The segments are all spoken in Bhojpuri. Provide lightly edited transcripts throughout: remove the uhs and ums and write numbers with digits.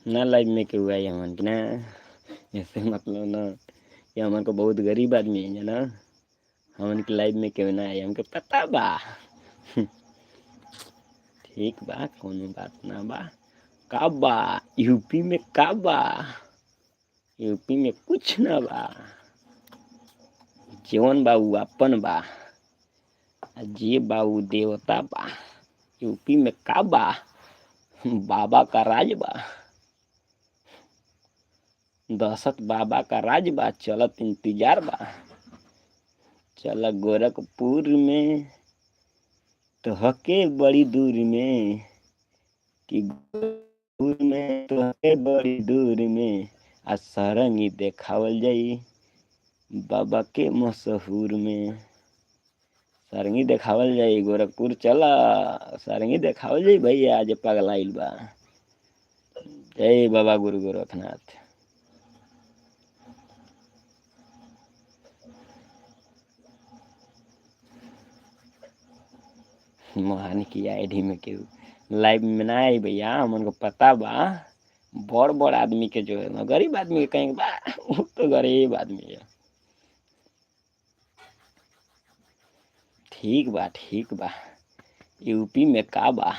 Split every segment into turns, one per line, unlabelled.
ना लाइव में के हुआ हमन के ना ऐसे मतलब ना ये हमन को बहुत गरीब आदमी है ना हमन के लाइव में क्यों ना आए हमके पता बा। ठीक बा कोनो बात ना बा। का बा यूपी में का बा यूपी में कुछ ना बा जीवन बा उ अपन बा जे बा उ देवता बा। यूपी में का बा बाबा का राज बा दहशत बाबा का राज बा चलत इंतजार बा। चल गोरखपुर में तो हके बड़ी दूर में कि गोरखपुर में तो हके बड़ी दूर में आ सरंगी देखावल जाई बाबा के मशहूर में। सरंगी देखावल जाई गोरखपुर चला सरंगी देखावल जाई भैया आज पगलाइल बा। जय बाबा गुरु गोरखनाथ। मोहन की आईडी में केहू लाइव में ना आई भैया हमन को पता बा। बड़ बड़ आदमी के जो है ना गरीब आदमी के कहीं बा वो तो गरीब आदमी है। ठीक बा यूपी में का बा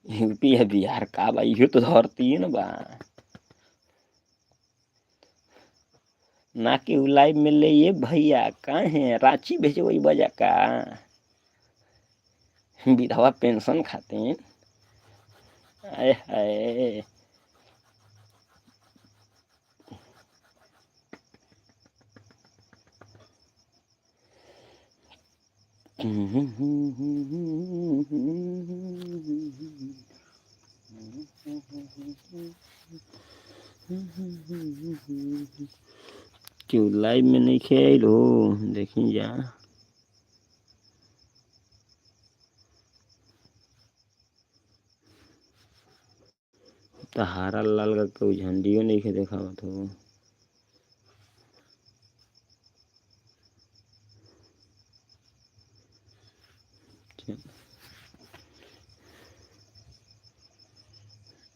यूपी है बिहार का बा इहो तो धरती है ना बा ना कि लाइव में ले ये भैया कहाँ है रांची भेजे वही बजा का विधवा पेंशन खाते आए हाय। क्यों लाइव में नहीं खेल हो देखी जा तो हारा लाल का कोई झंडियो नहीं खे देखा तो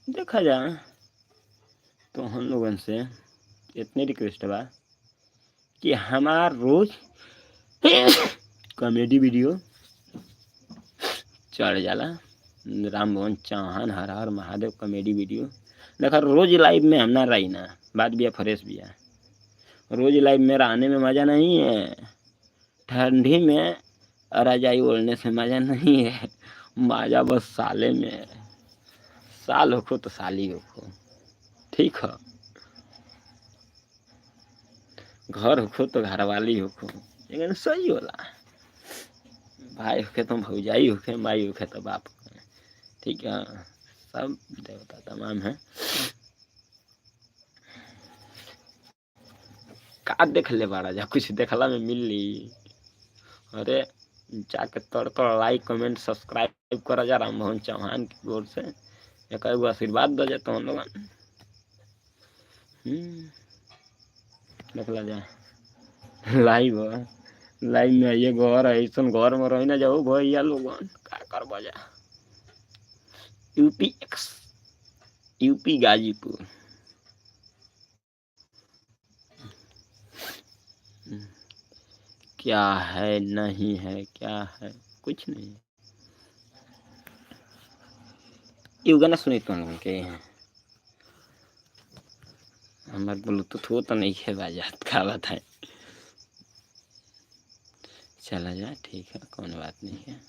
देखा जा। तो हम लोगन से इतने रिक्वेस्ट बा कि हमार रोज कॉमेडी वीडियो चढ़ जाला राम भवन चौहान हर हर महादेव कॉमेडी वीडियो देखा रोज लाइव में हम ना रही ना बात भी फ्रेश भी है। रोज लाइव में रहने में मज़ा नहीं है ठंडी में रजाई ओढ़ने से मज़ा नहीं है मज़ा बस साले में है। साल होखो तो साली होखो ठीक है घर होखो तो घरवाली होखो लेकिन सही होला भाई होखे तो भौजाई होखे माई होखे तो बाप ठीक है सब देवता तमाम है। का देख ले बाड़ा जा कुछ देखला में मिल ली अरे जाके तड़ लाइक कमेंट सब्सक्राइब करा जा राम मोहन चौहान की ओर से एक आशीर्वाद दे जाता हम लोग देखला जा लाइव में आइए घर ऐसा घर में रही ना जाओ भैया लोगन का करबा जा। यूपी गाजीपुर क्या है नहीं है क्या है कुछ नहीं। ये गाना सुनी तो के हमारे ब्लूटूथ हो तो नहीं है बाजात का बताए चला जा ठीक है कौन बात नहीं है।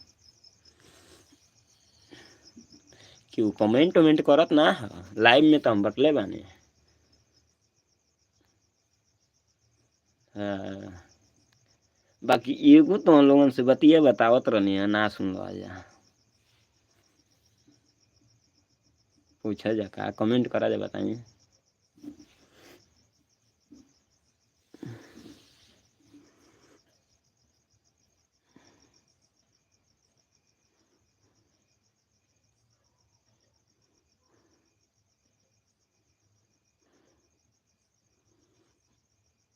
क्यों कमेंट करत ना लाइव में तो हम बटले बाने बाकी एगो तो हम लोगन से बतिया बतावत रहनी है ना सुन लो जा पूछा जा का कमेंट करा जा बताइए।